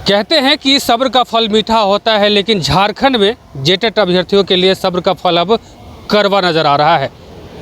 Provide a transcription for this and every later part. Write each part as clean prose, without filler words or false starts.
कहते हैं कि सब्र का फल मीठा होता है, लेकिन झारखंड में जेटेट अभ्यर्थियों के लिए सब्र का फल अब कड़वा नज़र आ रहा है।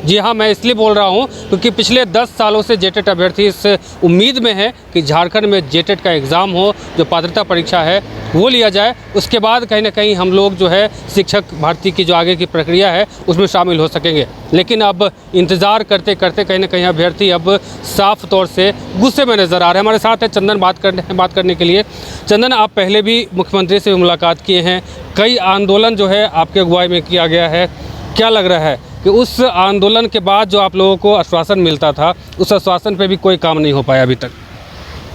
जी हाँ, मैं इसलिए बोल रहा हूँ क्योंकि पिछले 10 सालों से जेटेट अभ्यर्थी इस उम्मीद में है कि झारखंड में जेटेट का एग्ज़ाम हो, जो पात्रता परीक्षा है वो लिया जाए। उसके बाद कहीं ना कहीं हम लोग जो है शिक्षक भर्ती की जो आगे की प्रक्रिया है उसमें शामिल हो सकेंगे। लेकिन अब इंतज़ार करते करते कहीं ना कहीं अभ्यर्थी अब साफ तौर से गुस्से में नज़र आ रहे हैं। हमारे साथ है चंदन बात करने के लिए। चंदन, आप पहले भी मुख्यमंत्री से मुलाकात किए हैं, कई आंदोलन जो है आपके अगुवाई में किया गया है। क्या लग रहा है कि उस आंदोलन के बाद जो आप लोगों को आश्वासन मिलता था, उस आश्वासन पे भी कोई काम नहीं हो पाया अभी तक?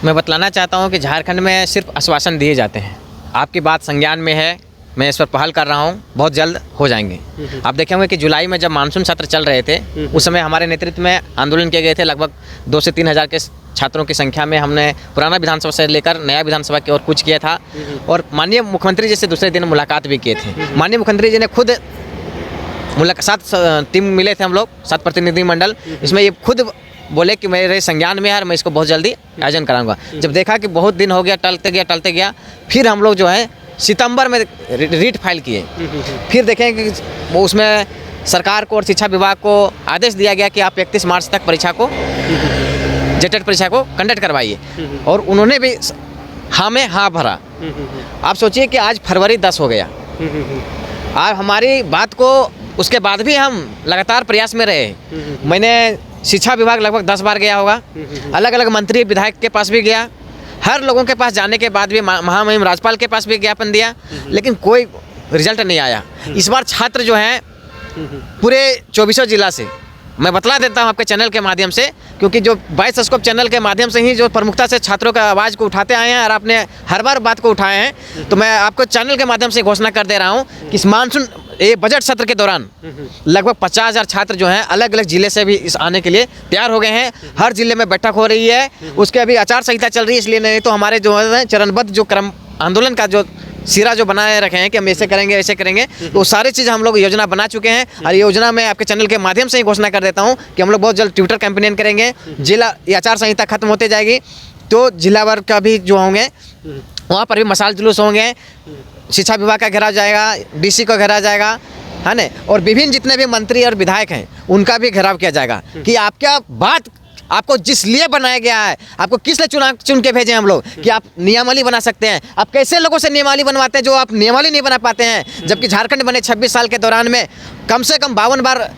मैं बतलाना चाहता हूं कि झारखंड में सिर्फ आश्वासन दिए जाते हैं। आपकी बात संज्ञान में है, मैं इस पर पहल कर रहा हूं, बहुत जल्द हो जाएंगे। आप देखेंगे कि जुलाई में जब मानसून सत्र चल रहे थे, उस समय हमारे नेतृत्व में आंदोलन किए गए थे। लगभग 2 से 3 हज़ार के छात्रों की संख्या में हमने पुराना विधानसभा से लेकर नया विधानसभा की ओर कूच किया था। और माननीय मुख्यमंत्री जी से दूसरे दिन मुलाकात भी किए थे। माननीय मुख्यमंत्री जी ने खुद मुलाकात, 7 टीम मिले थे हम लोग, 7 प्रतिनिधि मंडल। इसमें ये खुद बोले कि मेरे संज्ञान में है और मैं इसको बहुत जल्दी आयोजन कराऊंगा। जब देखा कि बहुत दिन हो गया, टलते गया, फिर हम लोग जो है सितंबर में रीट फाइल किए। फिर देखें कि वो उसमें सरकार को और शिक्षा विभाग को आदेश दिया गया कि आप 31 मार्च तक परीक्षा को, जेटेट परीक्षा को कंडक्ट करवाइए। और उन्होंने भी हाँ में हाँ भरा। आप सोचिए कि आज फरवरी 10 हो गया। आप हमारी बात को, उसके बाद भी हम लगातार प्रयास में रहे। मैंने शिक्षा विभाग लगभग 10 बार गया होगा, अलग अलग मंत्री विधायक के पास भी गया, हर लोगों के पास जाने के बाद भी महामहिम राज्यपाल के पास भी ज्ञापन दिया, लेकिन कोई रिजल्ट नहीं आया। इस बार छात्र जो हैं पूरे 24 जिला से, मैं बतला देता हूं आपके चैनल के माध्यम से, क्योंकि जो 22 स्कोप चैनल के माध्यम से ही जो प्रमुखता से छात्रों का आवाज़ को उठाते आए हैं और आपने हर बार बात को उठाए हैं, तो मैं आपको चैनल के माध्यम से घोषणा कर दे रहा हूं कि इस मानसून ये बजट सत्र के दौरान लगभग 50,000 छात्र जो हैं अलग अलग जिले से भी इस आने के लिए तैयार हो गए हैं। हर जिले में बैठक हो रही है, उसके अभी आचार संहिता चल रही है, इसलिए नहीं तो हमारे जो है चरणबद्ध जो क्रम आंदोलन का जो सिरा जो बनाए रखे हैं कि हम ऐसे करेंगे ऐसे करेंगे, तो सारी चीज़ हम लोग योजना बना चुके हैं। और ये योजना मैं आपके चैनल के माध्यम से ही घोषणा कर देता हूं कि हम लोग बहुत जल्द ट्विटर कैंपेन करेंगे। जिला ये आचार संहिता खत्म होते जाएगी तो जिला वर्ग का भी जो होंगे वहाँ पर भी मशाल जुलूस होंगे, शिक्षा विभाग का घेराव जाएगा, डीसी को घेरा जाएगा, है ना, और विभिन्न जितने भी मंत्री और विधायक हैं उनका भी घेराव किया जाएगा कि आपका बात, आपको जिस लिए बनाया गया है, आपको किस लिए चुन के भेजे हम लोग कि आप नियमावली बना सकते हैं। आप कैसे लोगों से नियमावली बनवाते हैं जो आप नियमावली नहीं बना पाते हैं, जबकि झारखंड बने 26 साल के दौरान में कम से कम 52 बार,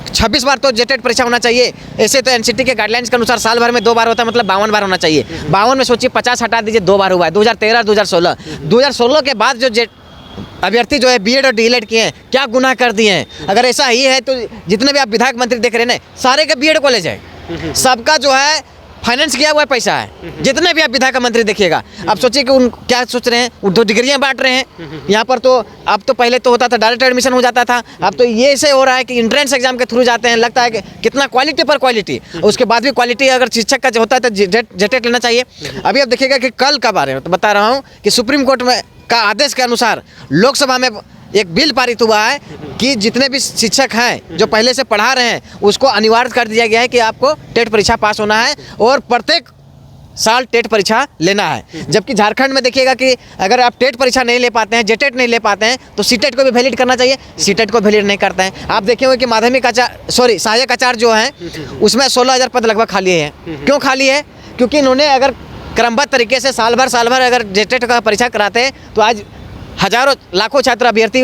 26 बार तो जेटेट परीक्षा होना चाहिए। ऐसे तो एनसीटी के गाइडलाइंस के अनुसार साल भर में 2 बार होता है, मतलब 52 बार होना चाहिए। 52 में सोचिए 50 हटा दीजिए, 2 बार हुआ है, 2013 2016। 2016 के बाद जो अभ्यर्थी जो है बीएड और डीएलएड किए हैं, क्या गुनाह कर दिए हैं? अगर ऐसा ही है तो जितने भी आप विधायक मंत्री देख रहे हैं ना, सारे के बीएड कॉलेज है, सबका जो है फाइनेंस किया हुआ पैसा है। जितने भी आप विधायक मंत्री देखिएगा, आप सोचिए कि उन क्या सोच रहे हैं, वो 2 डिग्रियां बांट रहे हैं यहाँ पर। तो अब तो पहले तो होता था डायरेक्ट एडमिशन हो जाता था, अब तो ये ऐसे हो रहा है कि एंट्रेंस एग्जाम के थ्रू जाते हैं। लगता है कि कितना क्वालिटी पर क्वालिटी, उसके बाद भी क्वालिटी अगर शिक्षक का जो होता है तो जेटेट लेना चाहिए। अभी आप देखिएगा कि कल का बारे में तो बता रहा हूँ कि सुप्रीम कोर्ट में का आदेश के अनुसार लोकसभा में एक बिल पारित हुआ है कि जितने भी शिक्षक हैं जो पहले से पढ़ा रहे हैं उसको अनिवार्य कर दिया गया है कि आपको टेट परीक्षा पास होना है और प्रत्येक साल टेट परीक्षा लेना है। जबकि झारखंड में देखिएगा कि अगर आप टेट परीक्षा नहीं ले पाते हैं, जेटेट नहीं ले पाते हैं, तो सीटेट को भी वैलिड करना चाहिए, सीटेट को वैलिड नहीं करते हैं। आप देखेंगे कि माध्यमिक आचार्य, सहायक आचार्य जो हैं उसमें 16,000 पद लगभग खाली हैं। क्यों खाली है? क्योंकि इन्होंने अगर क्रमबद्ध तरीके से साल भर अगर जेटेट का परीक्षा कराते तो आज हजारों लाखों छात्र अभ्यर्थी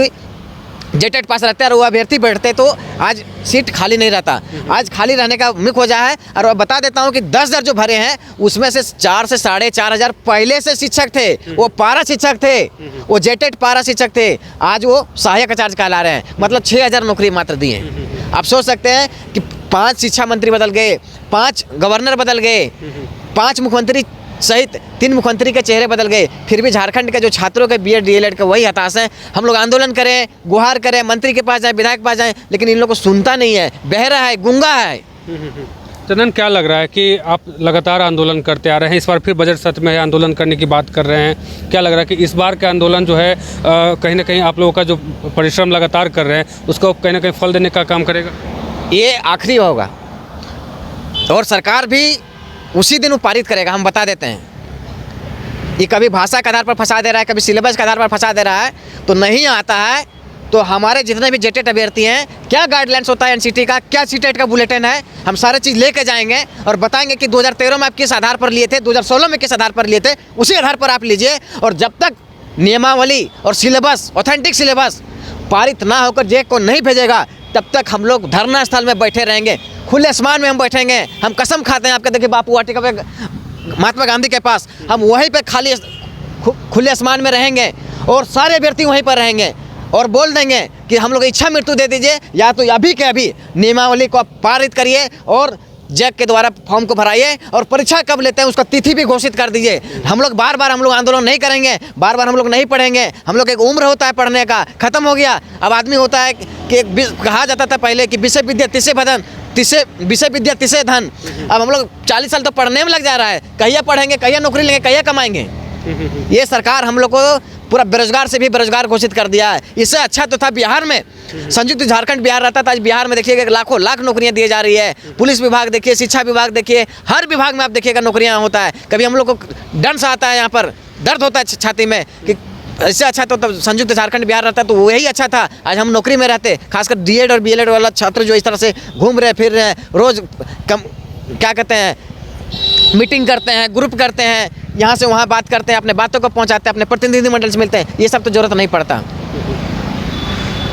जेटेट पास रहते हैं और वो अभ्यर्थी बैठते तो आज सीट खाली नहीं रहता। आज खाली रहने का मुख्य वजह है। और अब बता देता हूँ कि 10,000 जो भरे हैं उसमें से 4 से 4,500 पहले से शिक्षक थे, वो पारा शिक्षक थे, वो जेटेट पारा शिक्षक थे, आज वो सहायक आचार्य कहला रहे हैं, मतलब 6,000 नौकरी मात्र दी हैं। आप सोच सकते हैं कि 5 शिक्षा मंत्री बदल गए, 5 गवर्नर बदल गए, 5 मुख्यमंत्री सहित 3 मुख्यमंत्री के चेहरे बदल गए, फिर भी झारखंड के जो छात्रों के बीएड डीएलएड का वही हताश है। हम लोग आंदोलन करें, गुहार करें, मंत्री के पास जाएं, विधायक के पास जाएं, लेकिन इन लोगों को सुनता नहीं है, बहरा है, गूंगा है। चंदन, क्या लग रहा है कि आप लगातार आंदोलन करते आ रहे हैं, इस बार फिर बजट सत्र में आंदोलन करने की बात कर रहे हैं, क्या लग रहा है कि इस बार का आंदोलन जो है कहीं ना कहीं आप लोगों का जो परिश्रम लगातार कर रहे हैं उसको कहीं ना कहीं फल देने का काम करेगा? ये आखिरी होगा और सरकार भी उसी दिन वो पारित करेगा, हम बता देते हैं। ये कभी भाषा के आधार पर फंसा दे रहा है, कभी सिलेबस के आधार पर फंसा दे रहा है, तो नहीं आता है। तो हमारे जितने भी जेटेट अभ्यर्थी हैं, क्या गाइडलाइंस होता है एनसीटी का, क्या सीटेट का बुलेटिन है, हम सारे चीज़ लेके जाएंगे और बताएंगे कि 2013 में आप किस आधार पर लिए थे, 2016 में किस आधार पर लिए थे, उसी आधार पर आप लीजिए। और जब तक नियमावली और सिलेबस, ऑथेंटिक सिलेबस पारित ना होकर जेक को नहीं भेजेगा, तब तक हम लोग धरना स्थल में बैठे रहेंगे, खुले आसमान में हम बैठेंगे। हम कसम खाते हैं, आपके देखिए बापू वाटिका पे, महात्मा गांधी के पास, हम वहीं पे खाली खुले आसमान में रहेंगे और सारे अभ्यर्थी वहीं पर रहेंगे और बोल देंगे कि हम लोग इच्छा मृत्यु दे दीजिए, या तो अभी के अभी नियमावली को पारित करिए और जैक के द्वारा फॉर्म को भराइए और परीक्षा कब लेते हैं उसका तिथि भी घोषित कर दीजिए। हम लोग बार बार हम लोग आंदोलन नहीं करेंगे, बार बार हम लोग नहीं पढ़ेंगे। हम लोग एक उम्र होता है पढ़ने का, ख़त्म हो गया। अब आदमी होता है कि कहा जाता था पहले कि विषय विद्या तिसे धन, विषय विद्या तिसे धन। अब हम लोग 40 साल तो पढ़ने में लग जा रहा है, कहिया पढ़ेंगे, कहिया नौकरी लेंगे, कहिया कमाएंगे। ये सरकार हम लोग को पूरा बेरोजगार से भी बेरोजगार घोषित कर दिया है। इससे अच्छा तो था बिहार में, संयुक्त झारखंड बिहार रहता था। आज बिहार में देखिएगा लाखों लाख नौकरियां दी जा रही है। पुलिस विभाग देखिए, शिक्षा विभाग देखिए, हर विभाग में आप देखिएगा नौकरियां होता है। कभी हम लोग को डर सा आता है, यहाँ पर दर्द होता है छाती में कि इससे अच्छा तो तब संयुक्त झारखंड बिहार रहता तो वही अच्छा था। आज हम नौकरी में रहते, खासकर डीएड और बीएड वाला छात्र जो इस तरह से घूम रहे फिर रहे, रोज़ क्या कहते हैं, मीटिंग करते हैं, ग्रुप करते हैं, यहाँ से वहाँ बात करते हैं, अपने बातों को पहुँचाते हैं, अपने प्रतिनिधिमंडल से मिलते हैं, ये सब तो ज़रूरत नहीं पड़ता।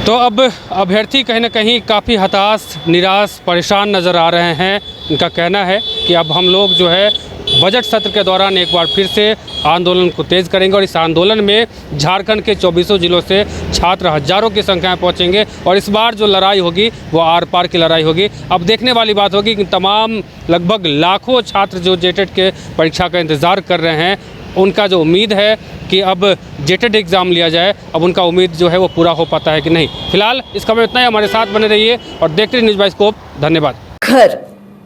तो अब अभ्यर्थी कहीं ना कहीं काफ़ी हताश, निराश, परेशान नज़र आ रहे हैं। इनका कहना है कि अब हम लोग जो है बजट सत्र के दौरान एक बार फिर से आंदोलन को तेज़ करेंगे और इस आंदोलन में झारखंड के 24 जिलों से छात्र हज़ारों की संख्या में पहुंचेंगे और इस बार जो लड़ाई होगी वो आर पार की लड़ाई होगी। अब देखने वाली बात होगी कि तमाम लगभग लाखों छात्र जो जेटेट के परीक्षा का इंतज़ार कर रहे हैं, उनका जो उम्मीद है कि अब जेटेट एग्ज़ाम लिया जाए, अब उनका उम्मीद जो है वो पूरा हो पाता है कि नहीं। फिलहाल इस खबर में इतना ही। हमारे साथ बने रहिए और देखते रहिए न्यूज़ बाइस्कोप। धन्यवाद। घर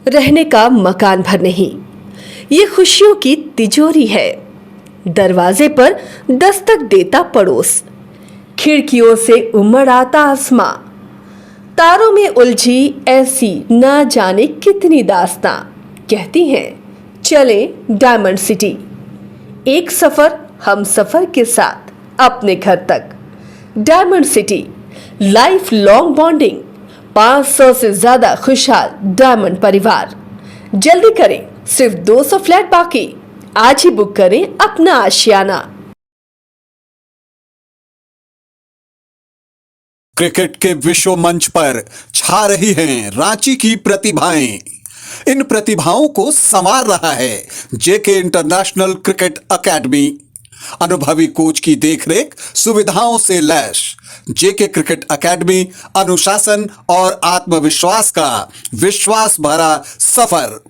रहने का मकान भर नहीं, ये खुशियों की तिजोरी है। दरवाजे पर दस्तक देता पड़ोस, खिड़कियों से उमड़ आता आसमां, तारों में उलझी ऐसी ना जाने कितनी दास्तां। कहती हैं चले डायमंड सिटी, एक सफर हम सफर के साथ अपने घर तक। Diamond city, life long bonding, 500 से ज्यादा खुशहाल डायमंड परिवार। जल्दी करें, सिर्फ 200 फ्लैट बाकी। आज ही बुक करें अपना आशियाना। क्रिकेट के विश्व मंच पर छा रही हैं रांची की प्रतिभाएं। इन प्रतिभाओं को संवार रहा है जेके इंटरनेशनल क्रिकेट एकेडमी। अनुभवी कोच की देखरेख, सुविधाओं से लैस जेके क्रिकेट एकेडमी अनुशासन और आत्मविश्वास का विश्वास भरा सफर।